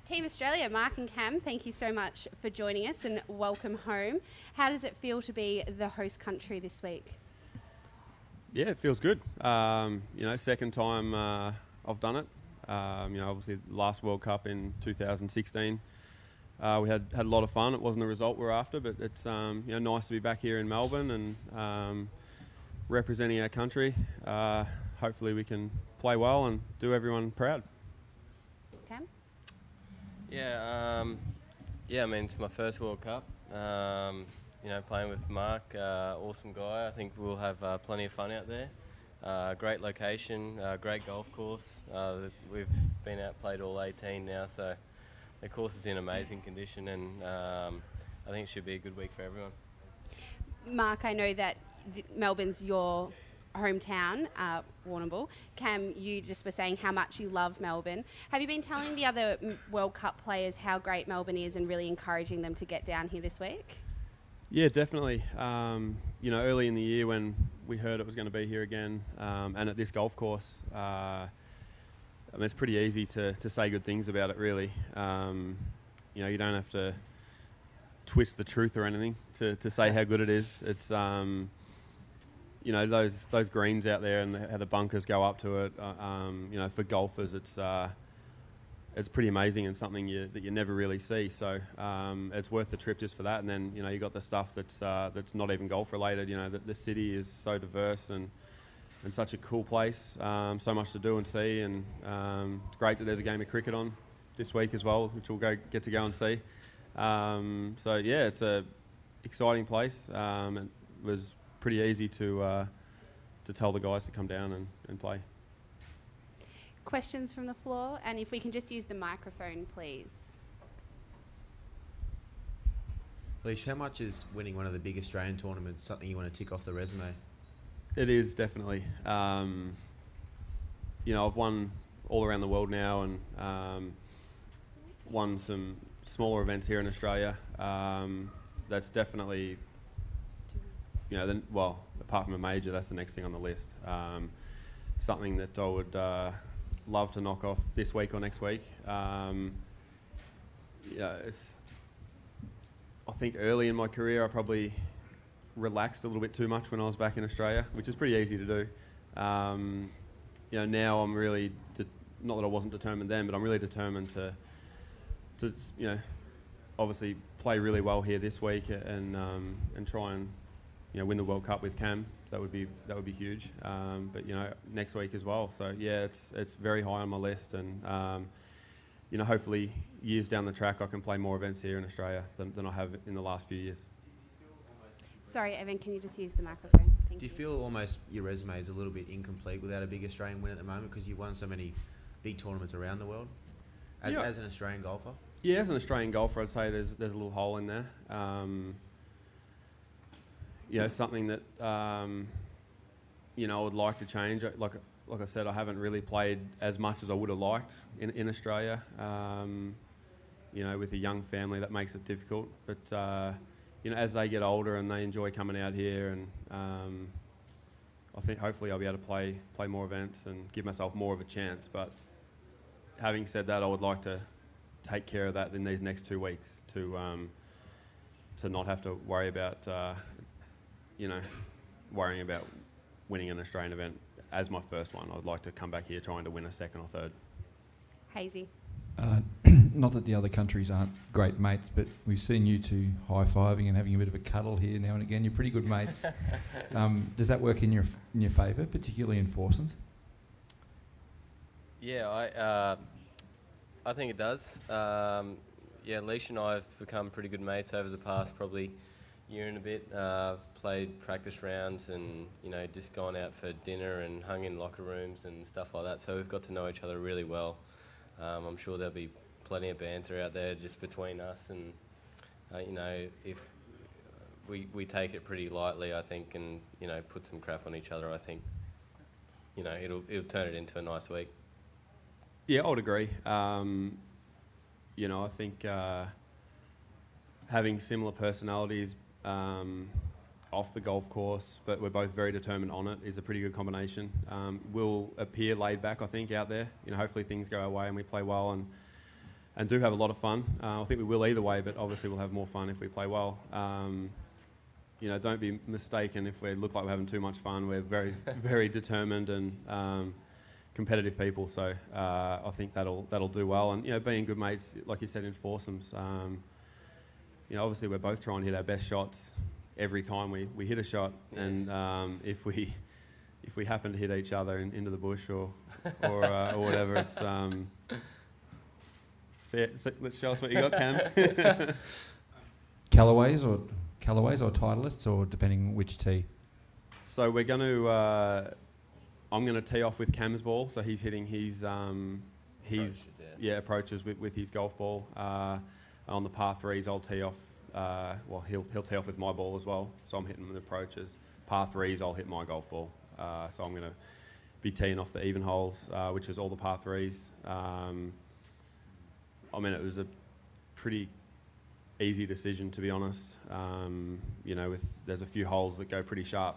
Team Australia, Mark and Cam, thank you so much for joining us and welcome home. How does it feel to be the host country this week? Yeah, it feels good. Second time I've done it. Obviously the last World Cup in 2016. We had a lot of fun. It wasn't the result we're after, but it's nice to be back here in Melbourne and representing our country. Hopefully we can play well and do everyone proud. Cam? Yeah, I mean, it's my first World Cup. Playing with Mark, awesome guy. I think we'll have plenty of fun out there. Great location, great golf course. We've been out played all 18 now, so the course is in amazing condition, and I think it should be a good week for everyone. Mark, I know that Melbourne's your hometown, Warrnambool. Cam, you just were saying how much you love Melbourne. Have you been telling the other World Cup players how great Melbourne is and really encouraging them to get down here this week? Yeah, definitely. Early in the year when we heard it was going to be here again, and at this golf course, it's pretty easy to say good things about it, really. You don't have to twist the truth or anything to say how good it is. It's those greens out there and how the bunkers go up to it. For golfers, it's pretty amazing and something that you never really see. So it's worth the trip just for that. And then you got the stuff that's not even golf related. The city is so diverse and such a cool place. So much to do and see, and it's great that there's a game of cricket on this week as well, which we'll get to go and see. It's a exciting place. It was pretty easy to tell the guys to come down and play. Questions from the floor, and if we can just use the microphone, please. Leash, how much is winning one of the big Australian tournaments something you want to tick off the resume? It is, definitely. I've won all around the world now and won some smaller events here in Australia. That's definitely, apart from a major, that's the next thing on the list. Something that I would love to knock off this week or next week. I think early in my career I probably relaxed a little bit too much when I was back in Australia, which is pretty easy to do. Now I'm really, not that I wasn't determined then, but I'm really determined to obviously play really well here this week and try and win the World Cup with Cam. That would be huge. But next week as well. So yeah, it's very high on my list, and hopefully years down the track I can play more events here in Australia than I have in the last few years. Sorry, Evan, can you just use the microphone? Thank Do you feel almost your resume is a little bit incomplete without a big Australian win at the moment, because you've won so many big tournaments around the world as an Australian golfer? Yeah, as an Australian golfer, I'd say there's a little hole in there. Something that I would like to change. Like I said, I haven't really played as much as I would have liked in Australia. With a young family, that makes it difficult. But as they get older and they enjoy coming out here, and I think hopefully I'll be able to play more events and give myself more of a chance. But having said that, I would like to take care of that in these next 2 weeks to not have to worry about worrying about winning an Australian event as my first one. I'd like to come back here trying to win a second or third. Hazy. Not that the other countries aren't great mates, but we've seen you two high-fiving and having a bit of a cuddle here now and again. You're pretty good mates. Does that work in your favour, particularly in foursomes? Yeah, I think it does. Leash and I have become pretty good mates over the past probably year and a bit. I've played practice rounds and just gone out for dinner and hung in locker rooms and stuff like that. So we've got to know each other really well. I'm sure there'll be plenty of banter out there just between us, and if we take it pretty lightly, I think, and put some crap on each other, I think it'll turn it into a nice week. Yeah, I would agree. I think having similar personalities off the golf course, but we're both very determined on it, is a pretty good combination. We'll appear laid back, I think, out there. Hopefully things go our way and we play well, and do have a lot of fun. I think we will either way, but obviously we'll have more fun if we play well. Don't be mistaken if we look like we're having too much fun. We're very, very determined and competitive people, so I think that'll do well. And being good mates, like you said, in foursomes. Obviously we're both trying to hit our best shots every time we hit a shot, and if we happen to hit each other into the bush or whatever, it's let's show us what you got, Cam. Callaways or Titleists, or depending which tee? So we're going to. I'm going to tee off with Cam's ball, so he's hitting his approaches with his golf ball. On the par threes, I'll tee off. He'll tee off with my ball as well, so I'm hitting the approaches. Par threes, I'll hit my golf ball. So I'm going to be teeing off the even holes, which is all the par threes. It was a pretty easy decision, to be honest. There's a few holes that go pretty sharp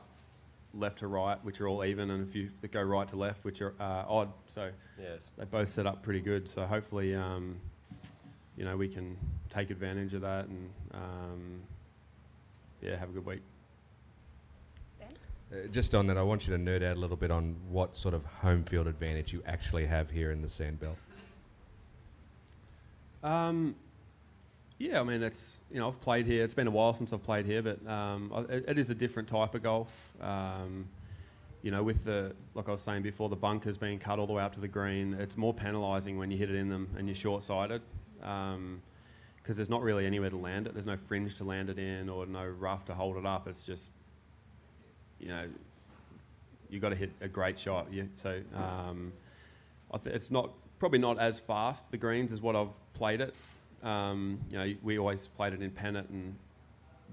left to right, which are all even, and a few that go right to left, which are odd. So yes, they both set up pretty good. So hopefully, we can take advantage of that and have a good week. Just on that, I want you to nerd out a little bit on what sort of home field advantage you actually have here in the Sandbelt. It's I've played here. It's been a while since I've played here, but it is a different type of golf. With like I was saying before, the bunkers being cut all the way up to the green, it's more penalising when you hit it in them and you're short-sighted, because there's not really anywhere to land it. There's no fringe to land it in or no rough to hold it up. It's just you've got to hit a great shot. It's probably not as fast, the greens, as what I've played it. We always played it in Pennant, and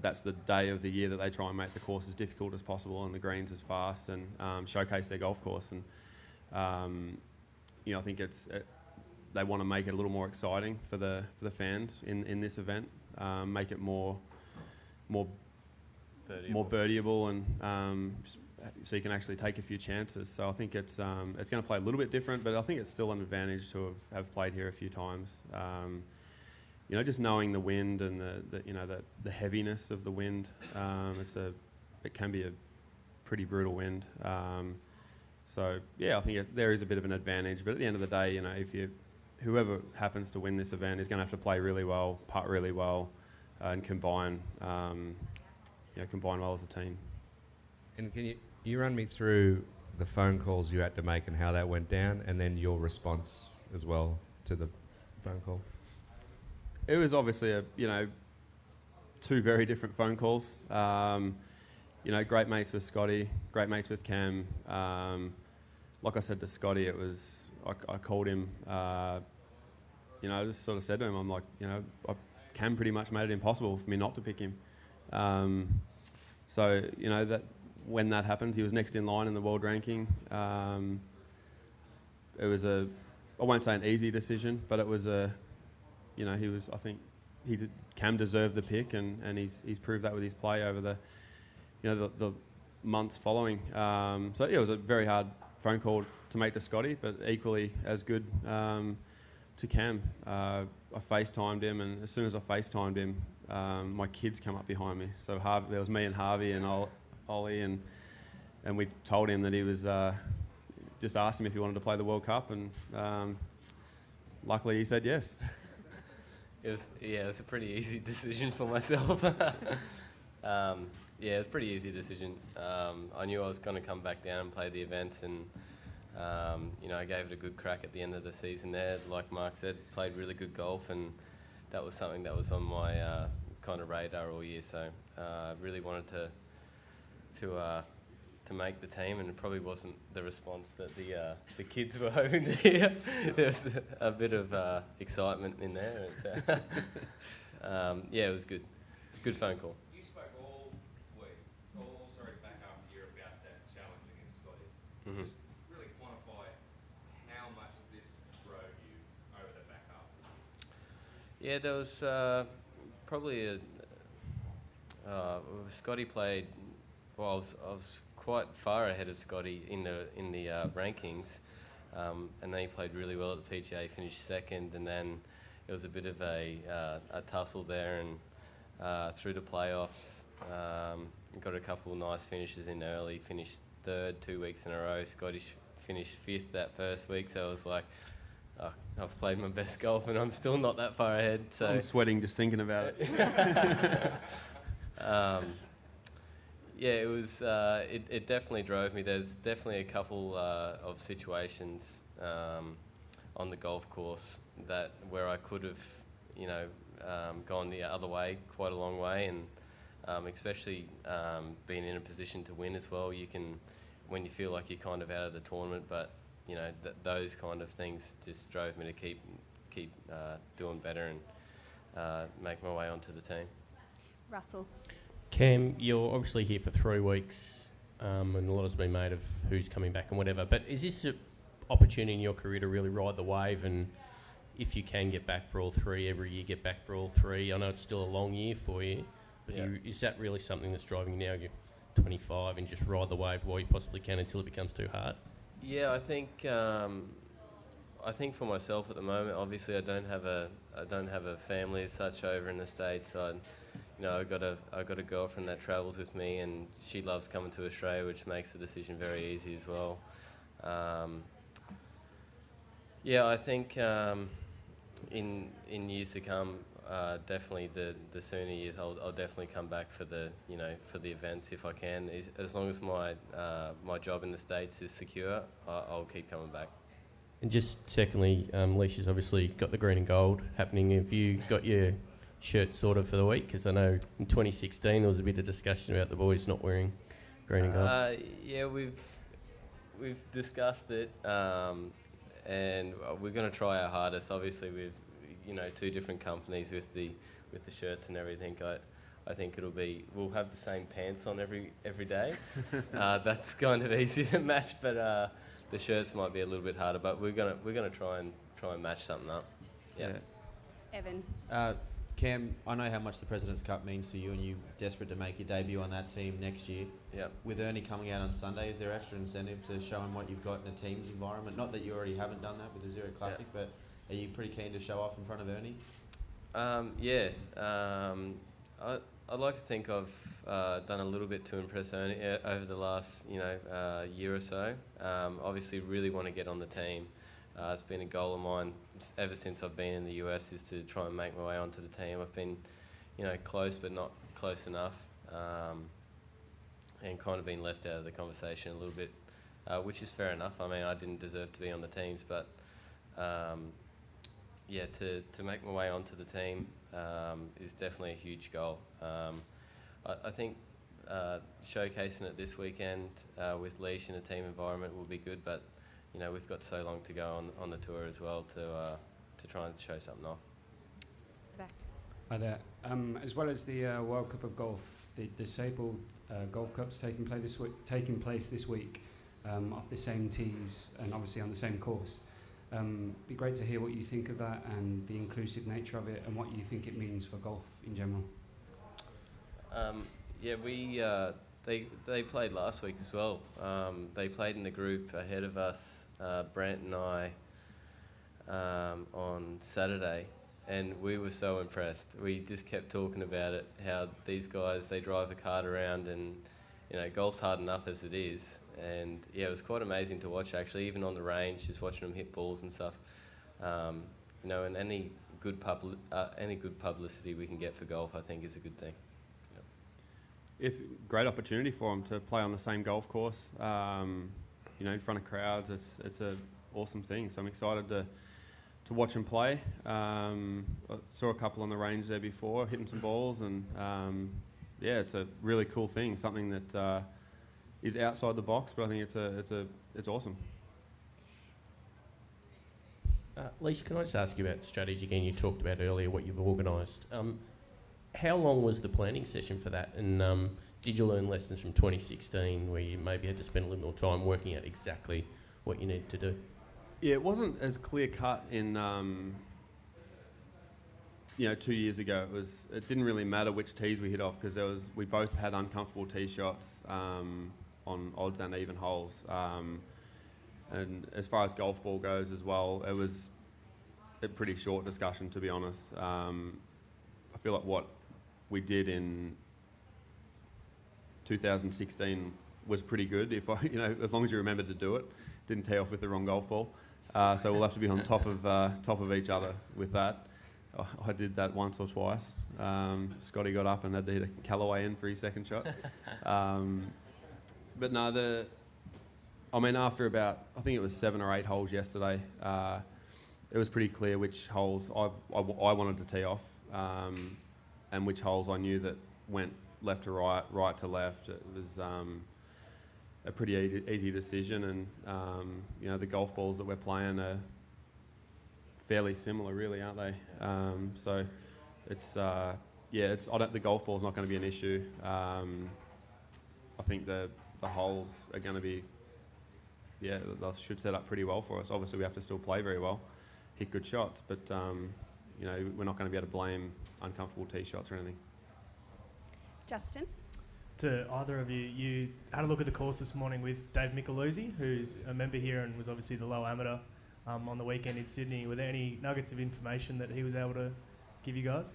that's the day of the year that they try and make the course as difficult as possible and the greens as fast and showcase their golf course. And I think they want to make it a little more exciting for the fans in this event, make it more birdiable and so you can actually take a few chances. So I think it's going to play a little bit different, but I think it's still an advantage to have played here a few times. Just knowing the wind and the heaviness of the wind, it can be a pretty brutal wind. I think there is a bit of an advantage. But at the end of the day, whoever happens to win this event is going to have to play really well, putt really well, and combine well as a team. And can you run me through the phone calls you had to make and how that went down, and then your response as well to the phone call? It was obviously two very different phone calls. Great mates with Scotty, great mates with Cam. Like I said to Scotty, it was I called him. I just sort of said to him, I'm like, Cam pretty much made it impossible for me not to pick him. That when that happens, he was next in line in the world ranking. It was I won't say an easy decision, but it was Cam deserved the pick, and he's proved that with his play over the months following. It was a very hard phone call to make to Scotty, but equally as good to Cam. I FaceTimed him, and as soon as I FaceTimed him, my kids come up behind me. So there was me and Harvey and Ollie, and we told him that he was just asked him if he wanted to play the World Cup, and luckily he said yes. It was a pretty easy decision for myself. It was a pretty easy decision. I knew I was going to come back down and play the events, and I gave it a good crack at the end of the season there. Like Mark said, played really good golf, and that was something that was on my kind of radar all year. So really wanted to make the team, and it probably wasn't the response that the kids were hoping to hear. There's a bit of excitement in there. It was good. It's a good phone call. You spoke all back after year about that challenge against Scotty. Mm-hmm. Just really quantify how much this drove you over the back half. Yeah, there was probably Scotty played. Well, I was quite far ahead of Scotty in the rankings, and then he played really well at the PGA, finished second, and then it was a bit of a tussle there, and through the playoffs, got a couple of nice finishes in early. Finished third 2 weeks in a row. Scottish finished fifth that first week, so I was like, oh, I've played my best golf and I'm still not that far ahead. So I'm sweating just thinking about it. Yeah, it was. It definitely drove me. There's definitely a couple of situations on the golf course where I could have, gone the other way, quite a long way, and especially being in a position to win as well. You can, when you feel like you're kind of out of the tournament, but those kind of things just drove me to keep doing better and make my way onto the team. Russell. Cam, you're obviously here for 3 weeks, and a lot has been made of who's coming back and whatever, but is this an opportunity in your career to really ride the wave, and if you can get back for all 3, every year get back for all 3? I know it's still a long year for you, but Yeah. is that really something that's driving you now? You're 25 and just ride the wave while you possibly can until it becomes too hard? Yeah, I think for myself at the moment, obviously I don't have a family as such over in the States. I've got a girlfriend that travels with me, and she loves coming to Australia, which makes the decision very easy as well. I think in years to come, definitely the sooner years, I'll definitely come back for the events if I can. As long as my job in the States is secure, I'll keep coming back. And just secondly, Leisha's obviously got the green and gold happening. Have you got your shirt sorted for the week? Because I know in 2016 there was a bit of discussion about the boys not wearing green and gold. Yeah, we've discussed it, and we're going to try our hardest. Obviously, we've 2 different companies with the shirts and everything. I think we'll have the same pants on every day. That's kind of easy to match, but the shirts might be a little bit harder. But we're gonna try and match something up. Yeah. Evan. Cam, I know how much the President's Cup means to you, and you're desperate to make your debut on that team next year. Yeah. With Ernie coming out on Sunday, is there extra incentive to show him what you've got in a team's environment? Not that you already haven't done that with the Zero Classic, but are you pretty keen to show off in front of Ernie? I'd like to think I've done a little bit to impress Ernie over the last year or so. Obviously, really want to get on the team. It's been a goal of mine ever since I've been in the US, is to try and make my way onto the team. I've been, close but not close enough, and kind of been left out of the conversation a little bit, which is fair enough. I mean, I didn't deserve to be on the teams, but to make my way onto the team is definitely a huge goal. I think showcasing it this weekend with Leash in a team environment will be good, but we've got so long to go on the tour as well to try and show something off. Back. Hi there. As well as the World Cup of Golf, the Disabled Golf Cup's taking place this week off the same tees and obviously on the same course. Be great to hear what you think of that and the inclusive nature of it and what you think it means for golf in general. They played last week as well. They played in the group ahead of us, Brent and I, on Saturday, and we were so impressed. We just kept talking about it, how these guys, they drive a cart around, and golf's hard enough as it is. And yeah, it was quite amazing to watch, actually, even on the range, just watching them hit balls and stuff. And any good publicity we can get for golf, I think, is a good thing. It's a great opportunity for them to play on the same golf course, in front of crowds. It's an awesome thing. So I'm excited to watch them play. I saw a couple on the range there before, hitting some balls, and it's a really cool thing. Something that is outside the box, but I think it's awesome. Lisa, can I just ask you about strategy again? You talked about earlier what you've organised. How long was the planning session for that? And did you learn lessons from 2016 where you maybe had to spend a little more time working out exactly what you needed to do? Yeah, it wasn't as clear cut in 2 years ago. It didn't really matter which tees we hit off because we both had uncomfortable tee shots on odds and even holes. And as far as golf ball goes as well, it was a pretty short discussion, to be honest. I feel like what we did in 2016 was pretty good. If as long as you remembered to do it, didn't tee off with the wrong golf ball. So we'll have to be on top of each other with that. I did that once or twice. Scotty got up and had to hit a Callaway in for his second shot. But no, after about, I think it was 7 or 8 holes yesterday, it was pretty clear which holes I wanted to tee off, and which holes I knew that went left to right, right to left. It was a pretty easy decision, and the golf balls that we're playing are fairly similar, really, aren't they? So it's the golf ball's not going to be an issue. I think the holes are going to be, they should set up pretty well for us. Obviously, we have to still play very well, hit good shots, but we're not going to be able to blame uncomfortable tee shots or anything. Justin? To either of you, you had a look at the course this morning with Dave Micheluzzi, who's a member here and was obviously the low amateur on the weekend in Sydney. Were there any nuggets of information that he was able to give you guys?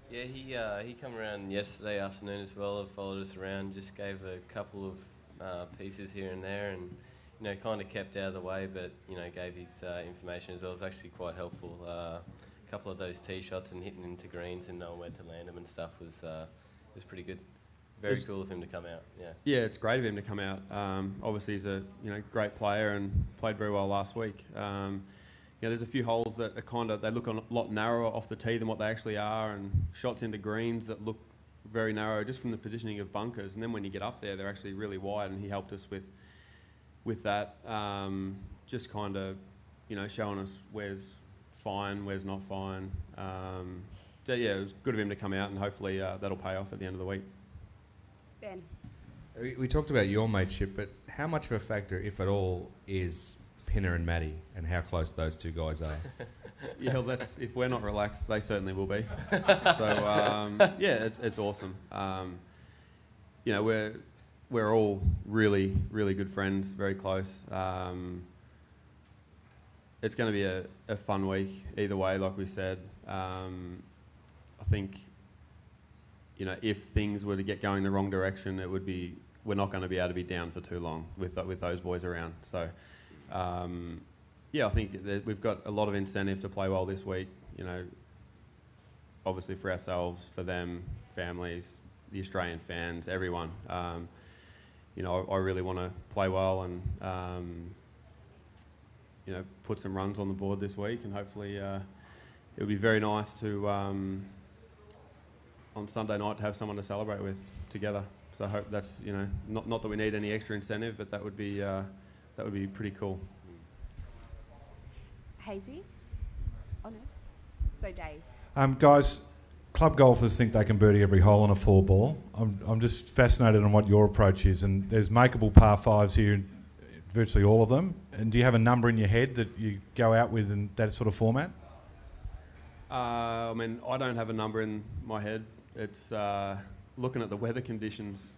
Yeah, he come around yesterday afternoon as well. And followed us around, just gave a couple of pieces here and there, and kind of kept out of the way, but gave his information as well. It was actually quite helpful. A couple of those tee shots and hitting into greens and knowing where to land them and stuff was pretty good. Very cool of him to come out. Yeah, it's great of him to come out. Obviously, he's a great player and played very well last week. There's a few holes that are they look a lot narrower off the tee than what they actually are, and shots into greens that look very narrow just from the positioning of bunkers. And then when you get up there, they're actually really wide. And he helped us with that. Just kind of showing us where's fine, where's not fine. It was good of him to come out, and hopefully that'll pay off at the end of the week. Ben? We talked about your mateship, but how much of a factor, if at all, is Pinner and Matty, and how close those two guys are? If we're not relaxed, they certainly will be. So it's awesome. We're all really, really good friends, very close. It's going to be a fun week either way, like we said. I think if things were to get going the wrong direction, we're not going to be able to be down for too long with those boys around. So, I think that we've got a lot of incentive to play well this week. Obviously for ourselves, for them, families, the Australian fans, everyone. I really want to play well and put some runs on the board this week, and hopefully it would be very nice to on Sunday night to have someone to celebrate with together. So I hope that's not that we need any extra incentive, but that would be pretty cool. Hazy? Oh no. So Dave. Guys, club golfers think they can birdie every hole on a 4-ball. I'm just fascinated on what your approach is, and there's makeable par 5s here, virtually all of them. And do you have a number in your head that you go out with in that sort of format? I don't have a number in my head. It's looking at the weather conditions.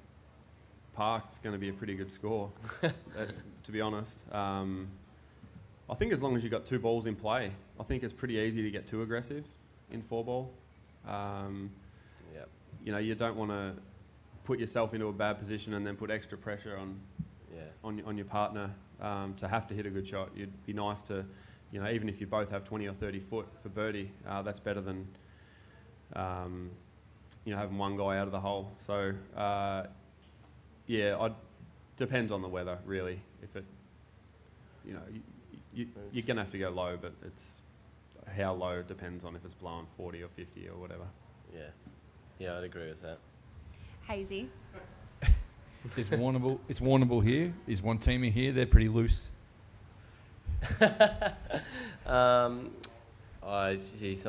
Park's going to be a pretty good score, to be honest. I think as long as you've got 2 balls in play, I think it's pretty easy to get too aggressive in 4-ball. You don't want to put yourself into a bad position and then put extra pressure on your partner to have to hit a good shot. It'd be nice to, even if you both have 20 or 30 foot for birdie, that's better than having one guy out of the hole. So depends on the weather, really. If it, you're going to have to go low, but it's how low depends on if it's blowing 40 or 50 or whatever. Yeah, I'd agree with that. Hazy? Is Warrnambool here? Is one teamer here? They're pretty loose. I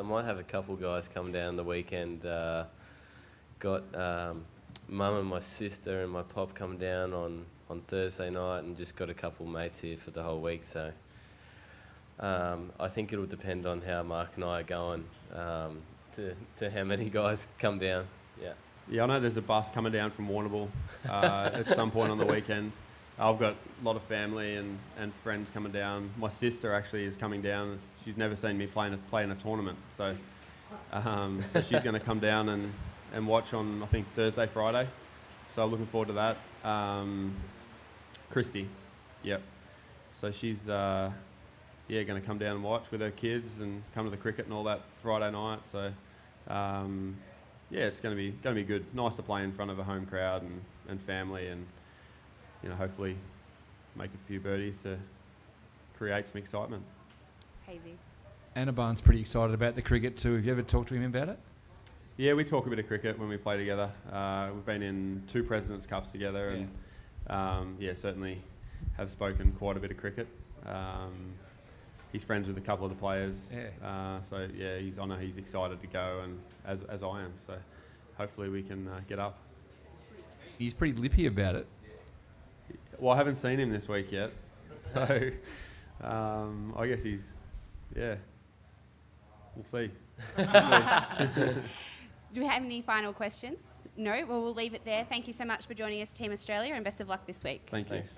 might have a couple guys come down the weekend. Got mum and my sister and my pop come down on Thursday night, and just got a couple mates here for the whole week. So I think it'll depend on how Mark and I are going to how many guys come down. Yeah, I know there's a bus coming down from Warrnambool at some point on the weekend. I've got a lot of family and friends coming down. My sister actually is coming down. She's never seen me play in a tournament, so she's going to come down and watch on, I think, Thursday, Friday. So I'm looking forward to that. Christy, yep. So she's going to come down and watch with her kids and come to the cricket and all that Friday night. So it's going to be good. Nice to play in front of a home crowd and family, and hopefully make a few birdies to create some excitement. Hazy. Anaban's pretty excited about the cricket too. Have you ever talked to him about it? Yeah, we talk a bit of cricket when we play together. We've been in 2 Presidents' Cups together, and certainly have spoken quite a bit of cricket. He's friends with a couple of the players, I know he's excited to go, and as I am. So hopefully we can get up. He's pretty lippy about it. Well, I haven't seen him this week yet, so I guess we'll see. Do we have any final questions? No? Well, we'll leave it there. Thank you so much for joining us, Team Australia, and best of luck this week. Thank you. Thanks.